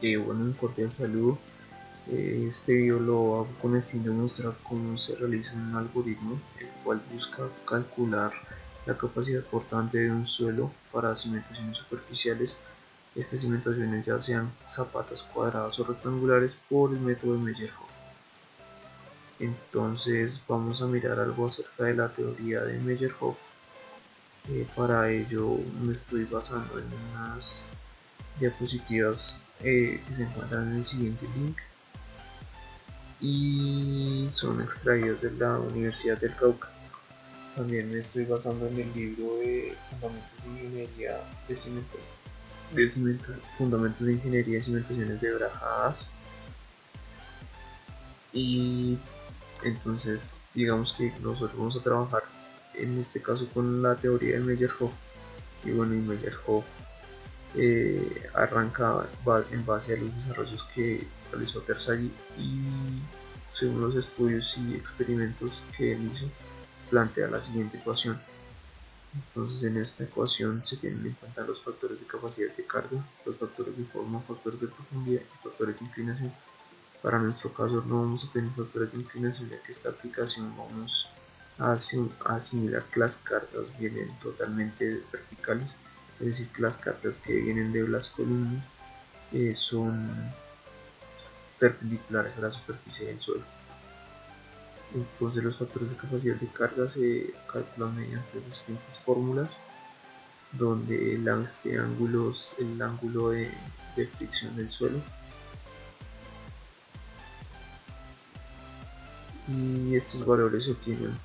Bueno, un cordial saludo. Este video lo hago con el fin de mostrar cómo se realiza un algoritmo el cual busca calcular la capacidad portante de un suelo para cimentaciones superficiales. Estas cimentaciones ya sean zapatas cuadradas o rectangulares por el método de Meyerhof. Entonces vamos a mirar algo acerca de la teoría de Meyerhof. Para ello me estoy basando en unas diapositivas que se encuentran en el siguiente link y son extraídas de la Universidad del Cauca. También me estoy basando en el libro de Fundamentos de Ingeniería Fundamentos de Ingeniería y Cimentaciones de Brajadas. Y entonces digamos que nosotros vamos a trabajar en este caso con la teoría de Meyerhof. Y bueno, y Meyerhof arranca en base a los desarrollos que realizó Terzaghi y según los estudios y experimentos que él hizo, plantea la siguiente ecuación. Entonces en esta ecuación se tienen en cuenta los factores de capacidad de carga, los factores de forma, factores de profundidad y factores de inclinación. Para nuestro caso no vamos a tener factores de inclinación, ya que esta aplicación vamos a asimilar que las cargas vienen totalmente verticales, es decir, que las cargas que vienen de las columnas son perpendiculares a la superficie del suelo. Entonces los factores de capacidad de carga se calculan mediante las siguientes fórmulas, donde este ángulo es el ángulo de fricción del suelo, y estos valores se obtienen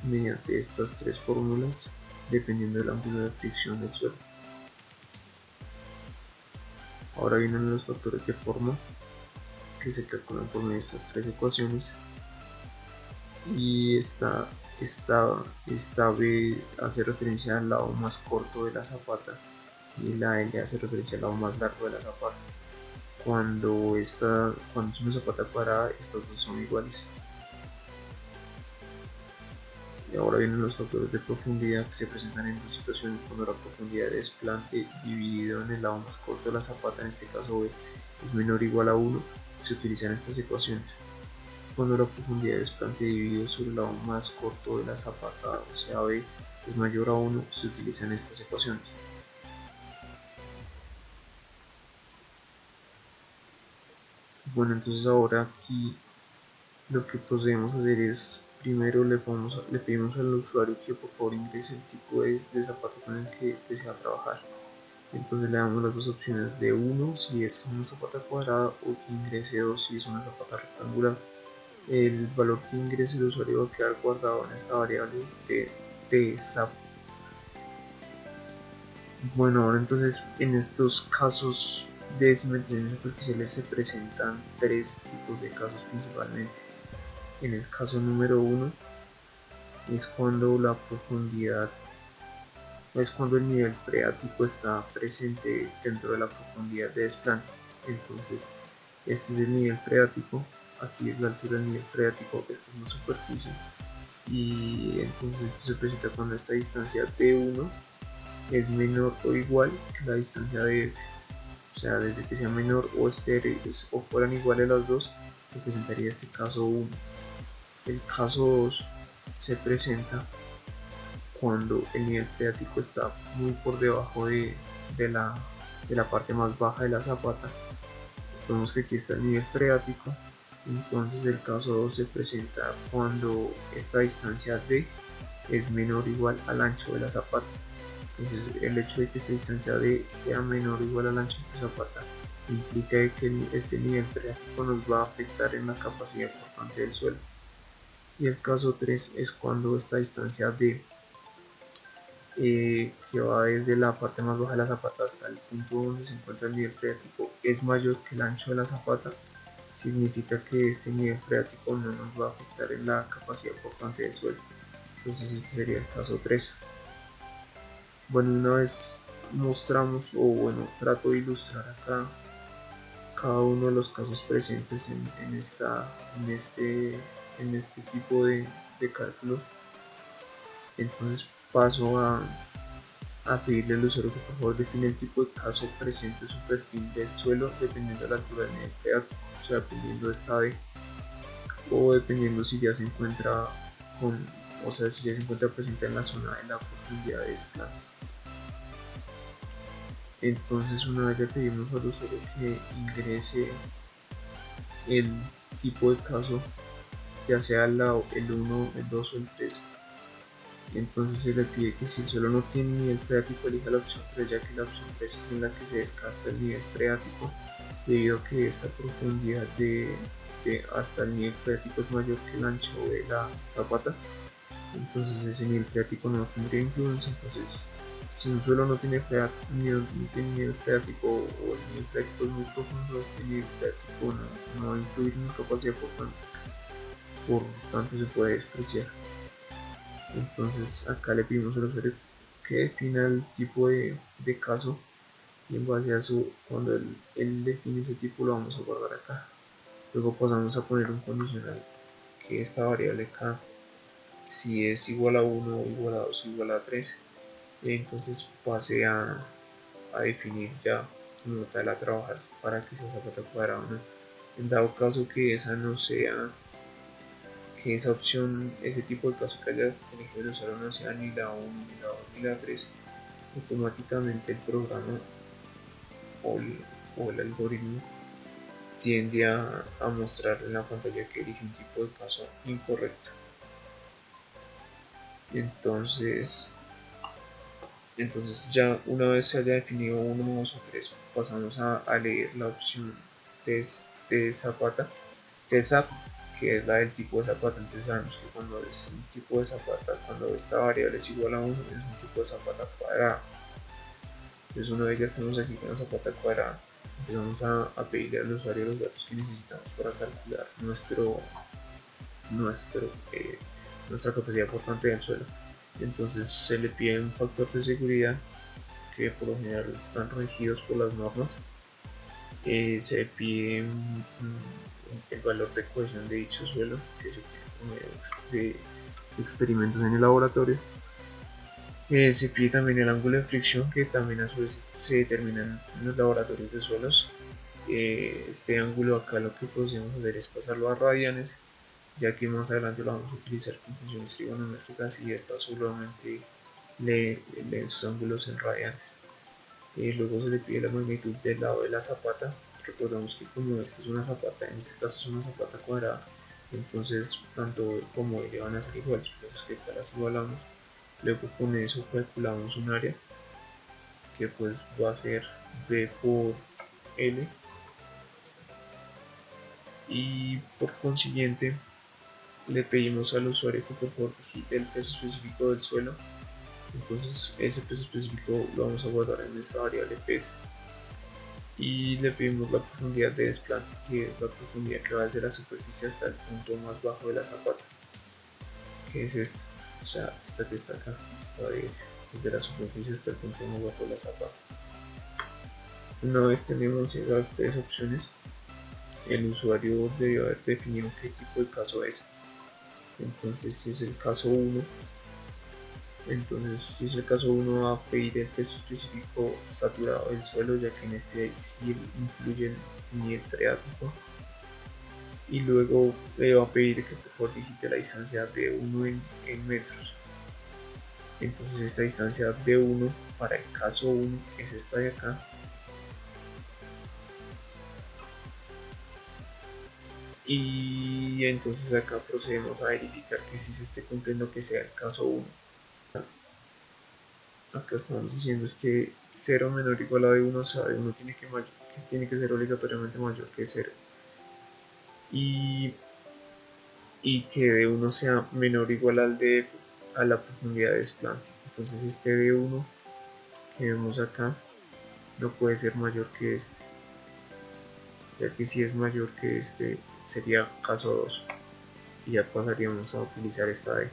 mediante estas tres fórmulas dependiendo del ángulo de fricción del suelo. Ahora vienen los factores de forma que se calculan por medio de estas tres ecuaciones, y esta B hace referencia al lado más corto de la zapata y la L hace referencia al lado más largo de la zapata. Cuando es una zapata cuadrada, estas dos son iguales. Y ahora vienen los factores de profundidad que se presentan en dos situaciones: cuando la profundidad de desplante dividido en el lado más corto de la zapata, en este caso B, es menor o igual a 1, se utilizan estas ecuaciones. Cuando la profundidad de desplante dividido sobre el lado más corto de la zapata, o sea B, es mayor a 1, se utilizan estas ecuaciones. Bueno, entonces ahora aquí lo que procedemos a hacer es, primero le pedimos al usuario que por favor ingrese el tipo de zapato con el que desea trabajar. Entonces le damos las dos opciones de 1 si es una zapata cuadrada o que ingrese 2 si es una zapata rectangular. El valor que ingrese el usuario va a quedar guardado en esta variable de SAP. Bueno, ahora entonces en estos casos de cimentaciones superficiales se presentan tres tipos de casos principalmente. En el caso número 1 es cuando la profundidad es cuando el nivel freático está presente dentro de la profundidad de desplante. Entonces este es el nivel freático, aquí es la altura del nivel freático, esta es la superficie, y entonces esto se presenta cuando esta distancia D1 es menor o igual que la distancia de F. O sea, desde que sea menor o o fueran iguales las dos, se presentaría este caso 1. El caso 2 se presenta cuando el nivel freático está muy por debajo de la parte más baja de la zapata. Vemos que aquí está el nivel freático. Entonces el caso 2 se presenta cuando esta distancia D es menor o igual al ancho de la zapata. Entonces el hecho de que esta distancia D sea menor o igual al ancho de esta zapata implica que este nivel freático nos va a afectar en la capacidad portante del suelo. Y el caso 3 es cuando esta distancia D, que va desde la parte más baja de la zapata hasta el punto donde se encuentra el nivel freático, es mayor que el ancho de la zapata. Significa que este nivel freático no nos va a afectar en la capacidad portante del suelo. Entonces este sería el caso 3. Bueno, una vez mostramos, o bueno, trato de ilustrar acá cada uno de los casos presentes en este tipo de cálculo. Entonces paso a pedirle al usuario que por favor define el tipo de caso presente su perfil del suelo dependiendo de la altura del nivel freático, o sea, dependiendo de esta B, o dependiendo si ya se encuentra con, o sea, si ya se encuentra presente en la zona de la profundidad de desplante. Entonces, una vez ya pedimos al usuario que ingrese el tipo de caso, ya sea el 1, el 2 o el 3, entonces se le pide que si el suelo no tiene nivel freático elija la opción 3, ya que la opción 3 es en la que se descarta el nivel freático, debido a que esta profundidad de hasta el nivel freático es mayor que el ancho de la zapata, entonces ese nivel freático no tendría influencia. Entonces, si un suelo no tiene nivel freático o el nivel freático es muy profundo, este nivel freático no va a influir en la capacidad por tanto se puede despreciar. Entonces acá le pedimos al usuario que defina el tipo de caso, y en base a eso, cuando él define ese tipo, lo vamos a guardar acá. Luego pasamos a poner un condicional, que esta variable acá, si es igual a 1, igual a 2, igual a 3, entonces pase a definir ya como tal a trabajar para que esa zapata cuadrada no. En dado caso que esa no sea, que esa opción, ese tipo de caso que haya elegido el usuario no sea ni la 1, ni la 2, ni la 3, automáticamente el programa o el algoritmo tiende a mostrar en la pantalla que elige un tipo de caso incorrecto. Entonces ya una vez se haya definido 1, 2 o 3, pasamos a leer la opción de zapata, de zap, que es la del tipo de zapata. Entonces sabemos que cuando es un tipo de zapata, cuando esta variable es igual a 1, es un tipo de zapata cuadrada. Entonces una vez ya estamos aquí con la zapata cuadrada, empezamos a pedirle al usuario los datos que necesitamos para calcular nuestra capacidad portante del suelo. Entonces se le pide un factor de seguridad que por lo general están regidos por las normas. Se pide el valor de cohesión de dicho suelo, que se pide por medio de experimentos en el laboratorio. Se pide también el ángulo de fricción, que también a su vez se determina en los laboratorios de suelos. Este ángulo acá lo que podemos hacer es pasarlo a radianes, ya que más adelante lo vamos a utilizar con funciones trigonométricas y estas solamente leen sus ángulos en radianes. Luego se le pide la magnitud del lado de la zapata. Recordemos que como esta es una zapata, en este caso es una zapata cuadrada, entonces tanto como L van a ser iguales, por eso es que acá las igualamos. Luego con eso calculamos un área, que pues va a ser B por L, y por consiguiente le pedimos al usuario que por favor digite el peso específico del suelo. Entonces ese peso específico lo vamos a guardar en esta variable peso, y le pedimos la profundidad de desplante, que es la profundidad que va desde la superficie hasta el punto más bajo de la zapata, que es esta, o sea, esta que está acá, esta desde la superficie hasta el punto más bajo de la zapata. Una vez tenemos esas tres opciones, el usuario debió haber definido qué tipo de caso es. Entonces, si es el caso 1, va a pedir el peso específico saturado del suelo, ya que en este sí incluye el nivel freático. Y luego le va a pedir que por favor digite la distancia de 1 en metros. Entonces esta distancia de 1 para el caso 1 es esta de acá. Y entonces acá procedemos a verificar que si se esté cumpliendo que sea el caso 1. Acá estamos diciendo es que 0 menor o igual a de 1, o sea, de 1 tiene que ser obligatoriamente mayor que 0. Y que de 1 sea menor o igual al de a la profundidad de desplante. Entonces este de 1 que vemos acá no puede ser mayor que este, ya que si es mayor que este sería caso 2 y ya pasaríamos a utilizar esta D.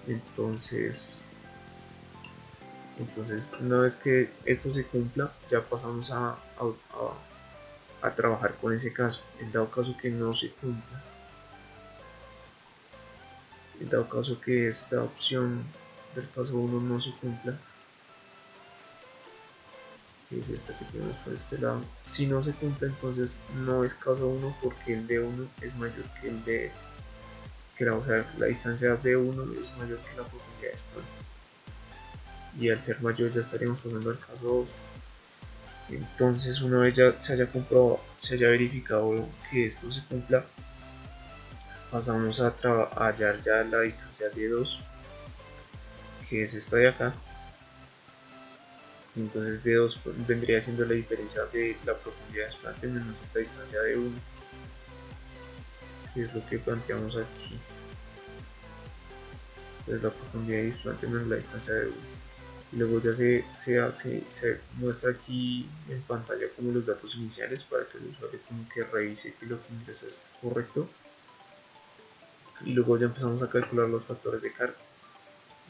Entonces una vez que esto se cumpla, ya pasamos a trabajar con ese caso. En dado caso que no se cumpla, en dado caso que esta opción del caso 1 no se cumpla, que es esta que tenemos por este lado. Si no se cumple, entonces no es caso 1 porque el D1 es mayor que el de o sea, la distancia D1 es mayor que la profundidad de Span, y al ser mayor ya estaríamos pasando al caso 2. Entonces, una vez ya se haya comprobado, se haya verificado que esto se cumpla, pasamos a hallar ya la distancia D2, que es esta de acá. Entonces D2 vendría siendo la diferencia de la profundidad de Splante menos esta distancia de 1, que es lo que planteamos aquí. Entonces la profundidad de Splante menos la distancia de 1. Y luego ya se muestra aquí en pantalla como los datos iniciales para que el usuario como que revise que lo que ingresa es correcto. Y luego ya empezamos a calcular los factores de carga.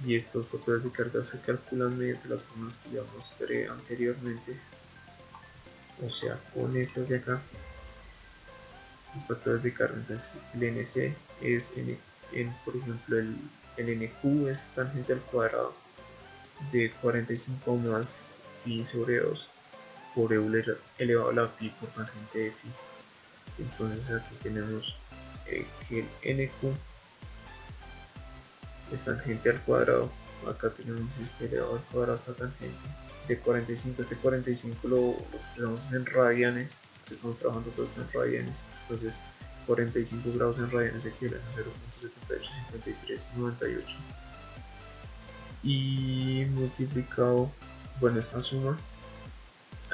Y estos factores de carga se calculan mediante las fórmulas que ya mostré anteriormente, o sea, con estas de acá, los factores de carga. Entonces el NC es, por ejemplo, el NQ es tangente al cuadrado de 45 más pi sobre 2 por Euler elevado a la pi por tangente de phi. Entonces aquí tenemos que el NQ es tangente al cuadrado. Acá tenemos este elevado al cuadrado esta tangente de 45. Este 45 lo expresamos en radianes, estamos trabajando todo esto en radianes. Entonces 45 grados en radianes equivalen a 0.785398 y multiplicado, bueno, esta suma,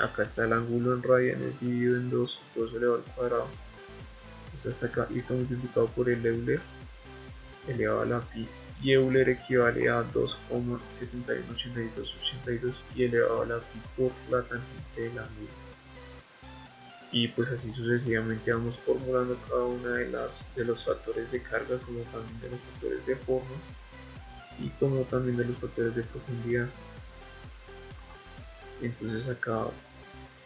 acá está el ángulo en radianes dividido en 2 elevado al cuadrado, pues hasta acá, y esto multiplicado por el Euler elevado a la pi, y Euler equivale a 2,718282 y elevado a la pi por la tangente del ángulo. Y pues así sucesivamente vamos formulando cada una de los factores de carga, como también de los factores de forma y como también de los factores de profundidad. Entonces acá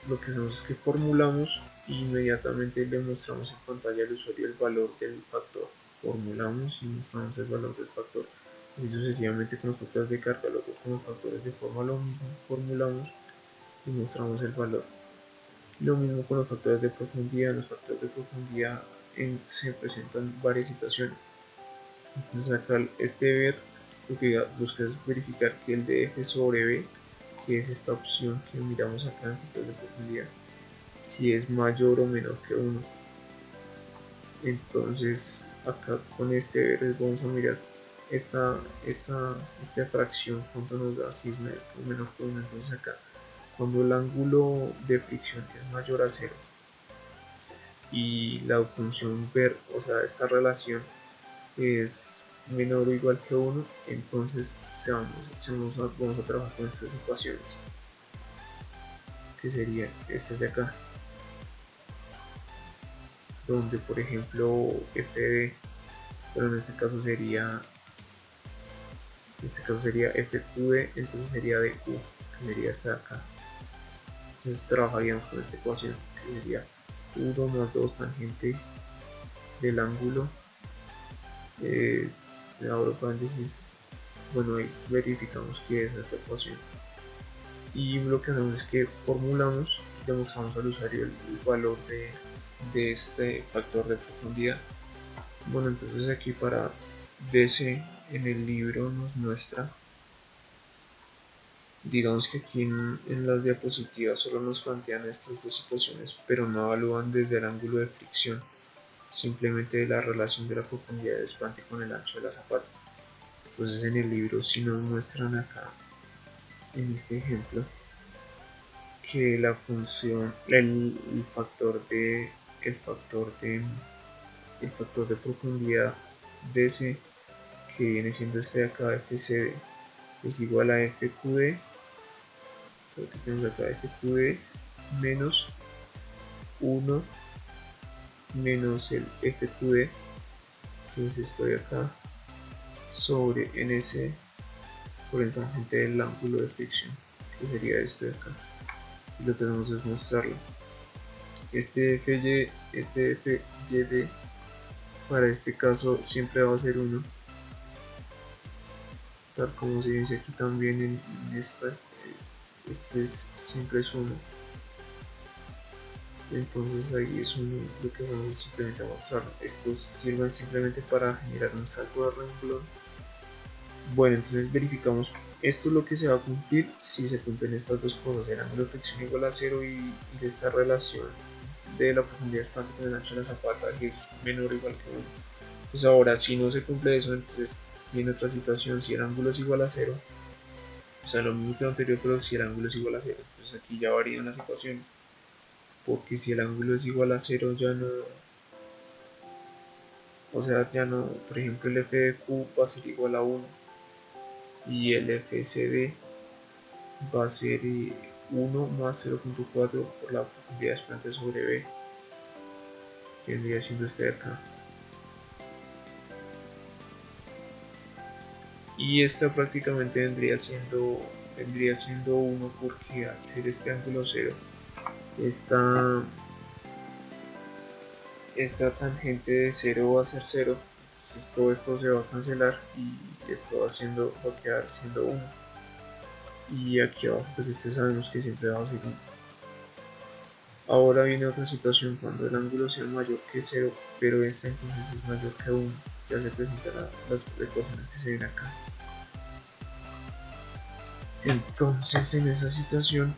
lo que hacemos es que formulamos e inmediatamente le mostramos en pantalla al usuario el valor del factor. Formulamos y mostramos el valor del factor. Así sucesivamente con los factores de carga, luego con los factores de forma lo mismo, formulamos y mostramos el valor. Lo mismo con los factores de profundidad. En los factores de profundidad se presentan varias situaciones. Entonces acá este ver lo que busca es verificar que el de f sobre b, que es esta opción que miramos acá en factores de profundidad, si es mayor o menor que 1. Entonces acá con este ver vamos a mirar esta fracción, cuánto nos da si es menor que 1. Entonces acá cuando el ángulo de fricción es mayor a 0 y la función ver, o sea, esta relación es menor o igual que 1, entonces vamos a trabajar con estas ecuaciones, que serían estas de acá, donde por ejemplo fd, pero en este caso sería fqd, entonces sería dq, que sería esta de acá. Entonces trabajaríamos con esta ecuación, que sería 1 más 2 tangente del ángulo, abro paréntesis, bueno, ahí verificamos que es esta ecuación, y lo que hacemos es que formulamos y demostramos al usuario el valor de este factor de profundidad. Bueno, entonces aquí para DC en el libro nos muestra, digamos que aquí en las diapositivas solo nos plantean estas dos situaciones, pero no evalúan desde el ángulo de fricción, simplemente la relación de la profundidad de desplante con el ancho de la zapata. Entonces en el libro sí nos muestran acá, en este ejemplo, que la función, el factor de profundidad DC, que viene siendo este de acá, fcd, es igual a fqd, lo que tenemos acá, fqd menos 1 menos el fqd, que es esto de acá, sobre ns por el tangente del ángulo de fricción, que sería este de acá. Y lo que tenemos es mostrarlo. Este FYD para este caso siempre va a ser 1, tal como se dice aquí también en esta, siempre es 1. Entonces ahí es lo que vamos a simplemente mostrar. Estos sirven simplemente para generar un salto de renglón. Bueno, entonces verificamos. Esto es lo que se va a cumplir si se cumplen estas dos cosas: el ángulo de fricción igual a 0 y esta relación de la profundidad estática con el ancho de la zapata, que es menor o igual que 1. Pues ahora, si no se cumple eso, entonces viene otra situación: si el ángulo es igual a 0, o sea, lo mismo que lo anterior, pero si el ángulo es igual a 0, entonces aquí ya varían las ecuaciones, porque si el ángulo es igual a 0 ya no, o sea, ya no, por ejemplo, el f de q va a ser igual a 1 y el fcd va a ser 1 más 0.4 por la profundidad espeante sobre b, que vendría siendo este de acá. Y esta prácticamente vendría siendo 1 porque al ser este ángulo 0, esta tangente de 0 va a ser 0, entonces todo esto se va a cancelar y esto va a quedar siendo 1. Y aquí abajo pues sabemos que siempre va a ser 1. Ahora viene otra situación: cuando el ángulo sea mayor que 0, pero esta entonces es mayor que 1, ya se presentarán las ecuaciones que se ven acá. Entonces en esa situación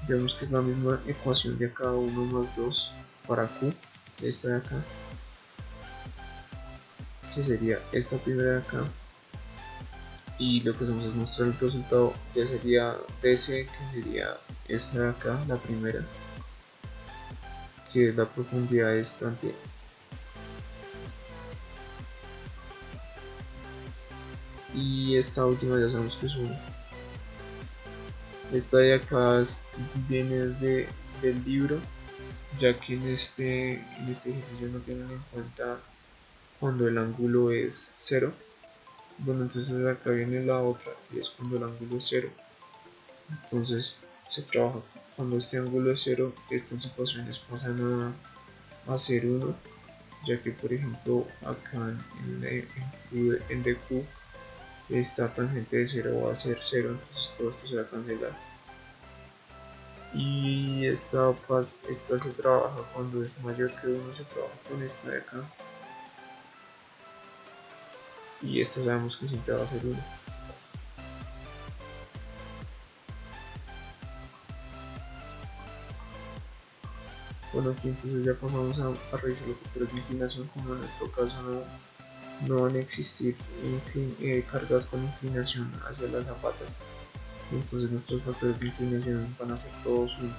vemos que es la misma ecuación de acá: 1 más 2 para q, esta de acá, que sería esta primera de acá, y lo que hacemos es mostrar el resultado, ya sería dc, que sería esta de acá, la primera, que es la profundidad de escante, y esta última ya sabemos que es 1. Esta de acá viene del libro, ya que en este ejercicio no tienen en cuenta cuando el ángulo es 0. Bueno, entonces acá viene la otra, que es cuando el ángulo es 0. Entonces se trabaja cuando este ángulo es 0, estas ecuaciones pasan a ser 1, ya que por ejemplo acá en dq esta tangente de 0 va a ser 0, entonces todo esto se va a cancelar. Y esta se trabaja cuando es mayor que 1, se trabaja con esta de acá, y esta sabemos que siempre va a ser 1. Bueno, aquí entonces ya pasamos a revisar los factores de inclinación. Como en nuestro caso no van a existir cargas con inclinación hacia la zapata, entonces nuestros factores de inclinación van a ser todos 1,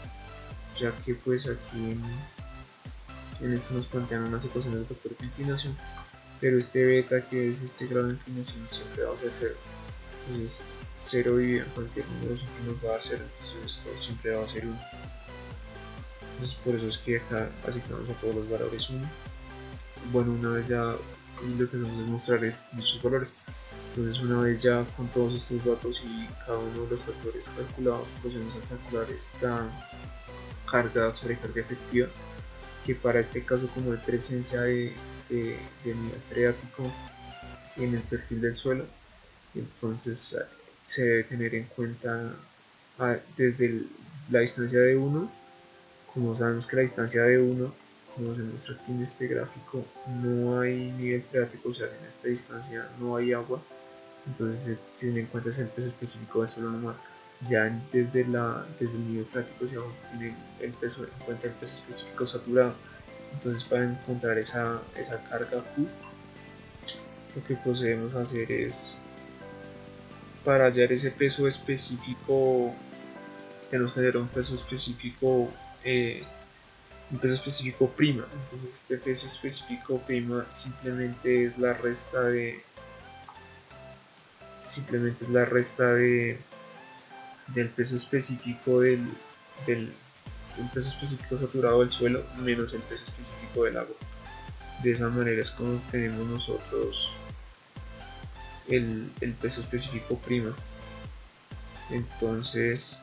ya que pues aquí en esto nos plantean unas ecuaciones de factores de inclinación, pero este beta, que es este grado de inclinación, siempre va a ser 0. Entonces 0 dividido en cualquier número siempre nos va a dar 0, entonces esto siempre va a ser 1. Entonces por eso es que acá asignamos a todos los valores 1. Bueno, una vez ya lo que vamos a mostrar es dichos valores. Entonces una vez ya con todos estos datos y cada uno de los factores calculados, procedemos a calcular esta carga sobre carga efectiva, que para este caso, como hay presencia de nivel freático en el perfil del suelo, entonces se debe tener en cuenta desde la distancia de 1. Como sabemos que la distancia de 1, como se muestra aquí en este gráfico, no hay nivel freático, o sea, en esta distancia no hay agua, entonces se tiene en cuenta el peso específico del suelo nomás. Ya desde el nivel freático se tiene en cuenta el peso específico saturado. Entonces para encontrar esa carga Q, lo que procedemos a hacer es, para hallar ese peso específico, tenemos que hallar un peso específico prima. Entonces este peso específico prima simplemente es la resta del peso específico del peso específico saturado del suelo menos el peso específico del agua. De esa manera es como tenemos nosotros el peso específico prima. Entonces,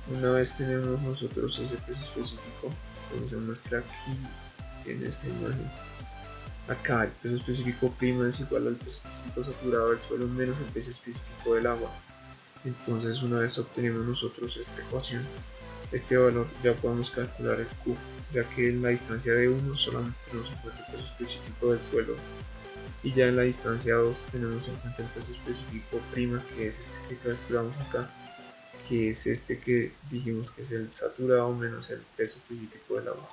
una vez tenemos nosotros ese peso específico, como se muestra aquí en esta imagen, acá el peso específico prima es igual al peso específico saturado del suelo menos el peso específico del agua. Entonces una vez obtenemos nosotros esta ecuación, este valor, ya podemos calcular el Q, ya que en la distancia de 1 solamente tenemos en cuenta el peso específico del suelo, y ya en la distancia 2 tenemos en cuenta el peso específico prima, que es este que calculamos acá, que es este que dijimos que es el saturado menos el peso específico del agua.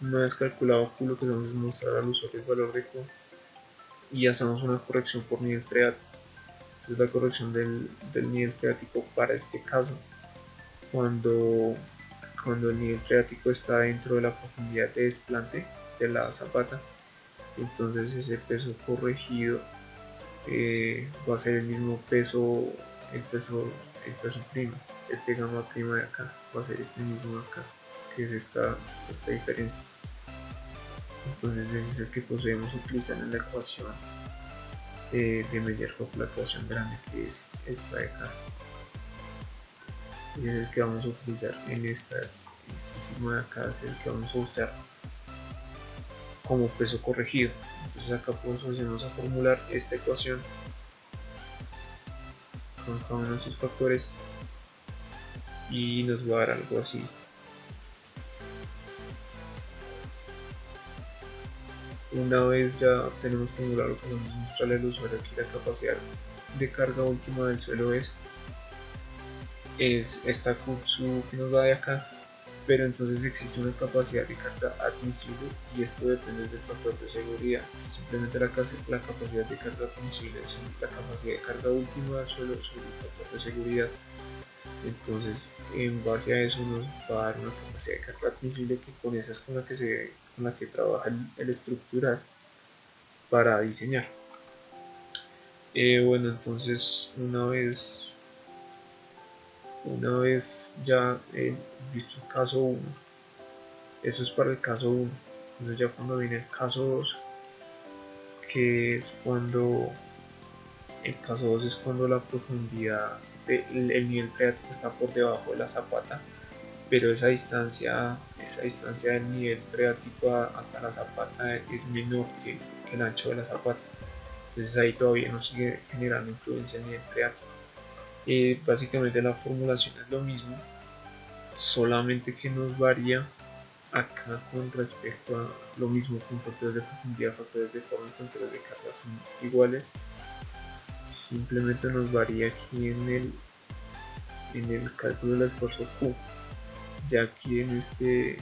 Una vez calculado Q, lo que vamos a mostrar al usuario el valor de Q y hacemos una corrección por nivel freático. Entonces la corrección del nivel freático para este caso, cuando el nivel freático está dentro de la profundidad de desplante de la zapata, entonces ese peso corregido va a ser el mismo peso, el peso, el peso prima. Este gamma prima de acá va a ser este mismo de acá, que es esta diferencia. Entonces ese es el que podemos utilizar en la ecuación de Meyer por la ecuación grande, que es esta de acá. Y es el que vamos a utilizar en este sigma de acá, es el que vamos a usar como peso corregido. Entonces acá procedemos a formular esta ecuación con cada uno de sus factores y nos va a dar algo así. Una vez ya tenemos formulado lo que vamos a mostrarle al usuario, aquí la capacidad de carga última del suelo es esta Q que nos da de acá, pero entonces existe una capacidad de carga admisible y esto depende del factor de seguridad. Simplemente la capacidad de carga admisible es la capacidad de carga última del suelo sobre el factor de seguridad. Entonces en base a eso nos va a dar una capacidad de carga admisible, que con esa es con la que trabaja el estructural para diseñar. Bueno, entonces una vez ya visto el caso 1, eso es para el caso 1. Entonces ya cuando viene el caso 2, que es cuando el caso 2 es cuando la profundidad el nivel freático está por debajo de la zapata, pero esa distancia del nivel freático hasta la zapata es menor que el ancho de la zapata. Entonces ahí todavía no sigue generando influencia en el nivel freático. Básicamente la formulación es lo mismo, solamente que nos varía acá con respecto a lo mismo, con factores de profundidad, factores de forma, factores de carga son iguales, simplemente nos varía aquí en el cálculo del esfuerzo Q, ya que en este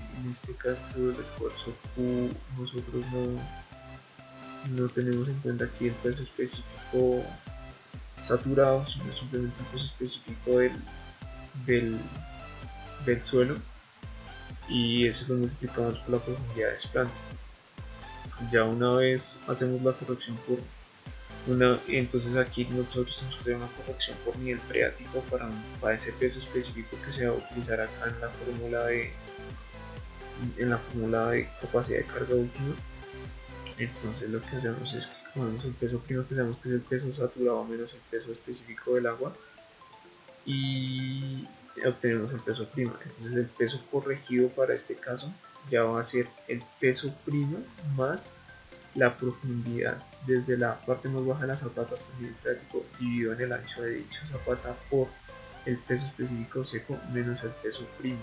cálculo del esfuerzo Q nosotros no tenemos en cuenta aquí el peso específico saturado, sino simplemente el peso específico del, del suelo, y eso lo multiplicamos por la profundidad de desplante. Ya una vez hacemos la corrección entonces aquí nosotros tenemos que hacer una corrección por nivel freático para ese peso específico que se va a utilizar acá en la fórmula de capacidad de carga última. Entonces lo que hacemos es que cogemos el peso primo, que sabemos que es el peso saturado menos el peso específico del agua, y obtenemos el peso primo. Entonces el peso corregido para este caso ya va a ser el peso primo más la profundidad desde la parte más baja de la zapata hasta el nivel freático dividido en el ancho de dicha zapata por el peso específico seco menos el peso primo.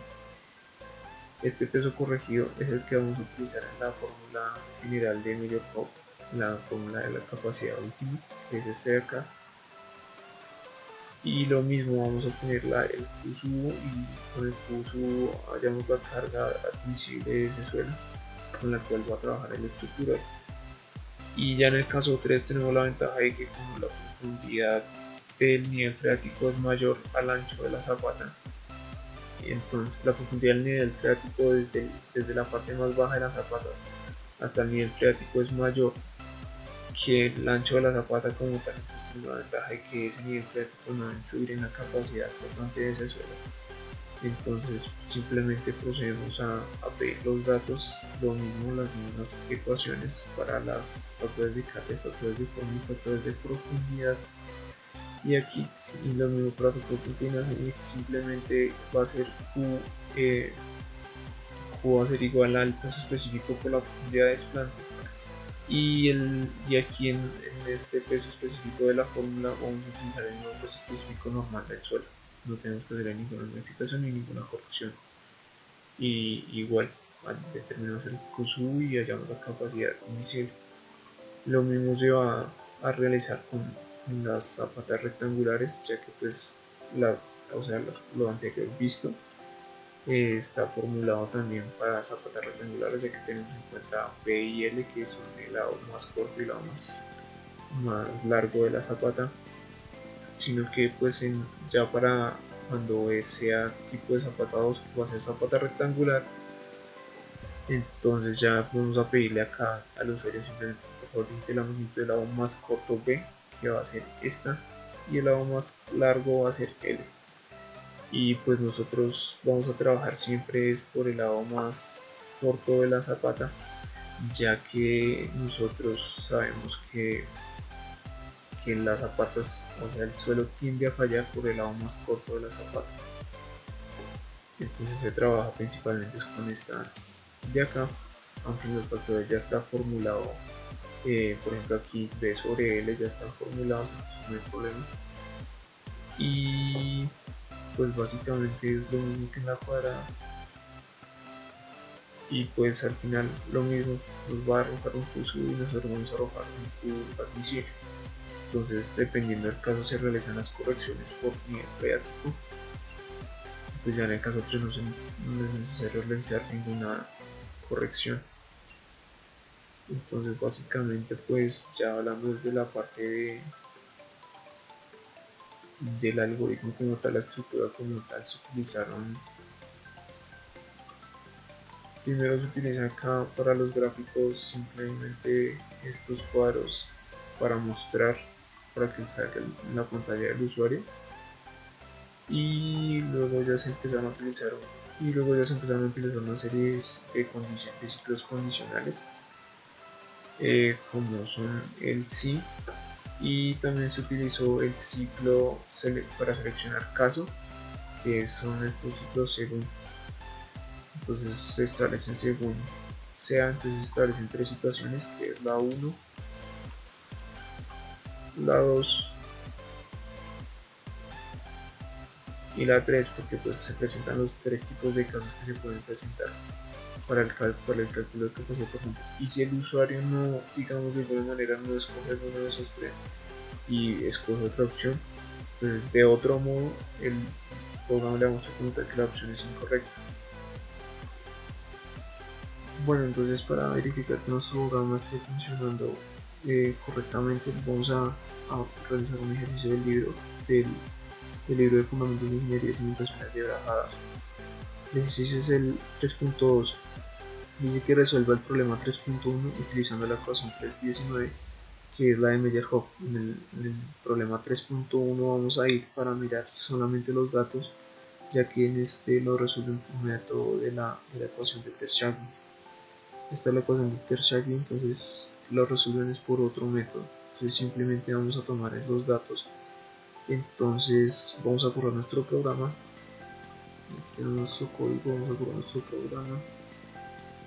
Este peso corregido es el que vamos a utilizar en la fórmula general de Meyer-Hoff, la fórmula de la capacidad última, que es este de acá. Y lo mismo, vamos a obtener el Q sub, y con el Q sub hallamos la carga admisible de ese suelo con la cual va a trabajar el estructural. Y ya en el caso 3 tenemos la ventaja de que como la profundidad del nivel freático es mayor al ancho de la zapata, entonces la profundidad del nivel freático desde la parte más baja de las zapatas hasta el nivel freático es mayor que el ancho de la zapata como tal. Entonces tenemos la ventaja de que ese nivel freático no va a influir en la capacidad flotante de ese suelo. Entonces simplemente procedemos a pedir los datos, lo mismo, las mismas ecuaciones para las factores de carga, factores de forma y factores de profundidad, y aquí lo mismo para factores de inclinación, y simplemente va a ser Q va a ser igual al peso específico por la profundidad de desplante. y aquí en este peso específico de la fórmula vamos a utilizar el mismo peso específico normal del suelo. No tenemos que hacer ninguna modificación ni ninguna corrección. Y igual, determinamos el QSU y hallamos la capacidad inicial. Lo mismo se va a realizar con las zapatas rectangulares, ya que pues lo anterior visto está formulado también para zapatas rectangulares, ya que tenemos en cuenta P y L, que son el lado más corto y el lado más largo de la zapata, sino que pues ya para cuando sea tipo de zapata 2, que va a ser zapata rectangular, entonces ya vamos a pedirle acá al usuario simplemente por favor digite la magnitud del lado más corto B, que va a ser esta, y el lado más largo va a ser L. Y pues nosotros vamos a trabajar siempre es por el lado más corto de la zapata, ya que nosotros sabemos que las zapatas, o sea, el suelo tiende a fallar por el lado más corto de la zapata. Entonces se trabaja principalmente con esta de acá, aunque en los factores ya está formulado. Por ejemplo, aquí B sobre L ya están formulados, no hay problema. Y pues básicamente es lo mismo que en la cuadrada. Y pues al final lo mismo, nos va a arrojar un QSU y nosotros vamos a arrojar un Q admisible. Entonces, dependiendo del caso, se realizan las correcciones por nivel freático. Pues ya en el caso 3 no es necesario realizar ninguna corrección. Entonces básicamente pues ya hablando desde la parte del algoritmo como tal, la estructura como tal, se utilizaron, primero se utiliza acá para los gráficos simplemente estos cuadros para mostrar, para que salga en la pantalla del usuario, y luego ya se empezaron a utilizar una serie de ciclos condicionales, como son el si, y también se utilizó el ciclo para seleccionar caso, que son estos ciclos según. Entonces se establecen según sea, entonces se establecen tres situaciones, que es la 1, la 2 y la 3, porque pues se presentan los tres tipos de casos que se pueden presentar para el cálculo de capacidad por ejemplo. Y si el usuario no, digamos de alguna manera no escoge alguno de esos tres y escoge otra opción, entonces de otro modo el programa le vamos a contar que la opción es incorrecta. Bueno, entonces para verificar que nuestro programa esté funcionando correctamente, vamos a realizar un ejercicio del, del libro de Fundamentos de Ingeniería y Cimentaciones de Brajadas. El ejercicio es el 3.2. Dice que resuelva el problema 3.1 utilizando la ecuación 319, que es la de Meyerhoff. En el problema 3.1 vamos a ir para mirar solamente los datos, ya que en este lo resuelve un método de la ecuación de Tershagen. Esta es la ecuación de Tershagen, entonces lo resuelven es por otro método. Entonces simplemente vamos a tomar los datos. Entonces vamos a correr nuestro programa. Aquí en nuestro código vamos a correr nuestro programa.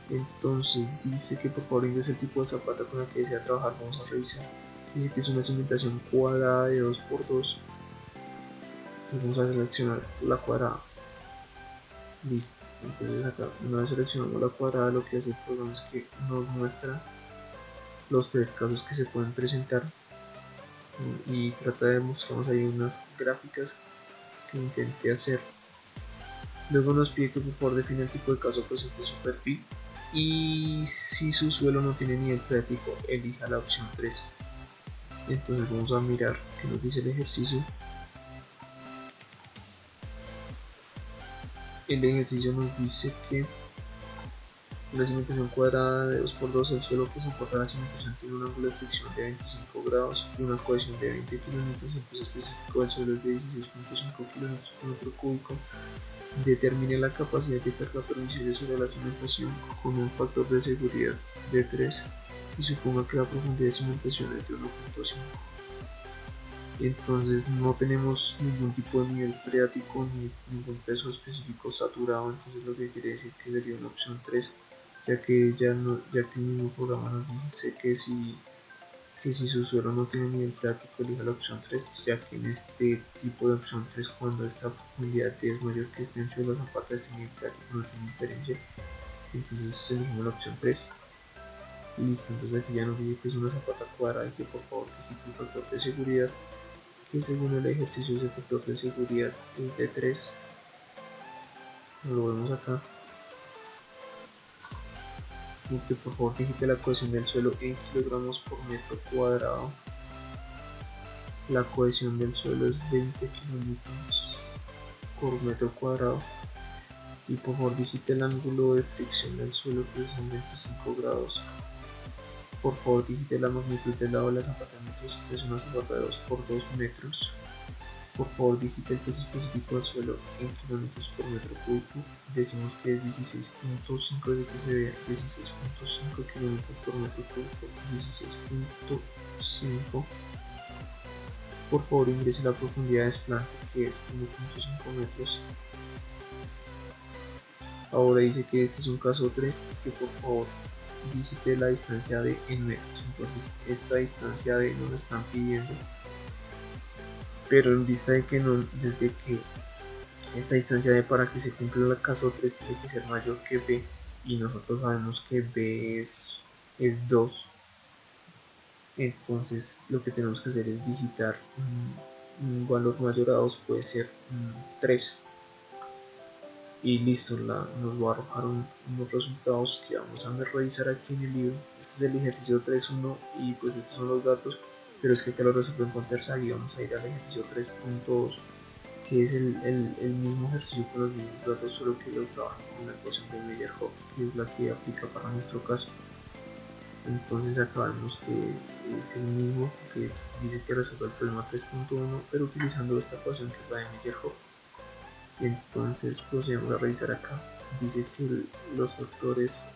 Entonces dice que por favor ingrese el tipo de zapata con la que desea trabajar. Vamos a revisar. Dice que es una cimentación cuadrada de 2×2. Entonces vamos a seleccionar la cuadrada. Listo. Entonces acá una vez seleccionamos la cuadrada, lo que hace el programa es que nos muestra los tres casos que se pueden presentar y trata de mostrarnos ahí unas gráficas que intenté hacer. Luego nos pide que por favor define el tipo de caso presente en su perfil, y si su suelo no tiene nivel freático, elija la opción 3. Entonces vamos a mirar qué nos dice el ejercicio. El ejercicio nos dice que una cimentación cuadrada de 2×2, el suelo que soporta la cimentación tiene un ángulo de fricción de 25 grados y una cohesión de 20 kN, el peso específico del suelo es de 16.5 kg por metro cúbico. Determine la capacidad de carga permisible sobre la cimentación con un factor de seguridad de 3 y suponga que la profundidad de cimentación es de 1.5. Entonces no tenemos ningún tipo de nivel freático ni ningún peso específico saturado, entonces lo que quiere decir que sería una opción 3. ya que el mismo programa nos dice que si su suelo no tiene nivel freático, elija la opción 3, ya que en este tipo de opción 3, cuando esta profundidad es mayor que este ancho de la zapata, este nivel freático no tiene diferencia, entonces elegimos la opción 3. Listo, entonces aquí ya nos dice que es una zapata cuadrada y que por favor digite el factor de seguridad, que según el ejercicio ese factor de seguridad es de 3, lo vemos acá, y que por favor digite la cohesión del suelo en kilogramos por metro cuadrado. La cohesión del suelo es 20 kilómetros por metro cuadrado, y por favor digite el ángulo de fricción del suelo, que son 25 grados. Por favor digite la magnitud del lado de la zapata en metros, esta es una zapata de 2 por 2 metros. Por favor digite el peso específico del suelo en kilómetros por metro cúbico, decimos que es 16.5, de que se vea 16.5 kilómetros por metro cúbico, 16.5. Por favor ingrese la profundidad de desplante, que es 1.5 metros. Ahora dice que este es un caso 3, que por favor digite la distancia D en metros. Entonces esta distancia D nos la están pidiendo, pero en vista de que no, desde que esta distancia D para que se cumpla el caso 3 tiene que ser mayor que B, y nosotros sabemos que B es 2, entonces lo que tenemos que hacer es digitar un valor mayor a 2, puede ser 3, y listo, nos va a arrojar unos resultados que vamos a revisar aquí en el libro. Este es el ejercicio 3.1 y pues estos son los datos, pero es que acá lo resuelven con terza y vamos a ir al ejercicio 3.2, que es el mismo ejercicio con los mismos datos, solo que lo trabaja con la ecuación de Meyerhof, que es la que aplica para nuestro caso. Entonces acá vemos que es el mismo, dice que resuelve el problema 3.1, pero utilizando esta ecuación que es la de Meyerhof. Entonces procedemos a revisar acá. Dice que los factores,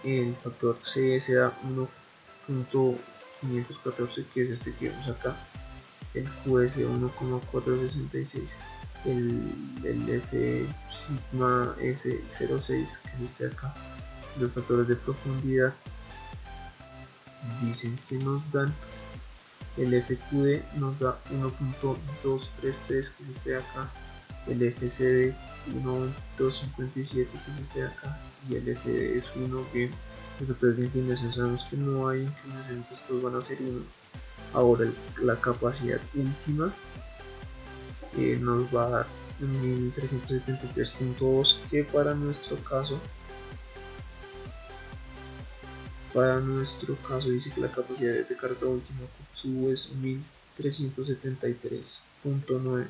el factor CS da 1.514, que es este que vemos acá, el QS 1.466, el F sigma S06, que es este de acá. Los factores de profundidad dicen que nos dan el FQD, nos da 1.233, que es este de acá, el FCD 1.257, que es este de acá, y el FD es 1. Bien, los factores de inclinación sabemos que no hay inclinación, entonces estos van a ser 1. Ahora la capacidad última nos va a dar 1373.2, que para nuestro caso dice que la capacidad de carga última Kutsubo es 1373.9.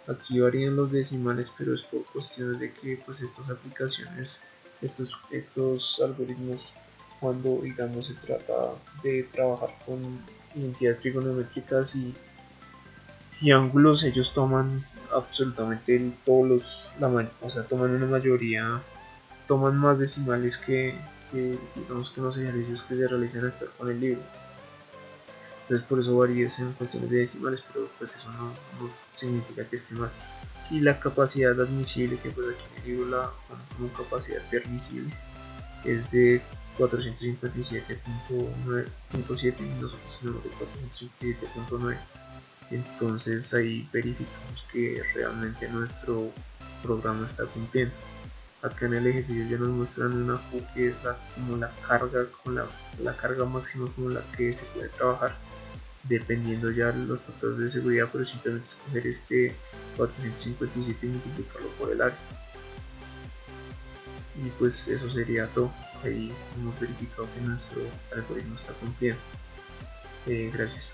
Aquí varían los decimales, pero es por cuestiones de que pues estas aplicaciones, estos algoritmos, cuando digamos se trata de trabajar con identidades trigonométricas y ángulos, ellos toman absolutamente todos toman una mayoría, toman más decimales que digamos que los ejercicios que se realizan acá con el libro. Entonces por eso varía en cuestiones de decimales, pero pues eso no significa que esté mal. Y la capacidad admisible, que pues aquí en el libro la ponen como capacidad permisible, es de 457.9.7 y nosotros tenemos de 457.9. Entonces ahí verificamos que realmente nuestro programa está cumpliendo. Acá en el ejercicio ya nos muestran una Q, que es como la carga, con la carga máxima con la que se puede trabajar, dependiendo ya de los factores de seguridad, pero simplemente escoger este 457 y multiplicarlo por el área. Y pues eso sería todo. Ahí hemos verificado que nuestro algoritmo está cumpliendo. Gracias.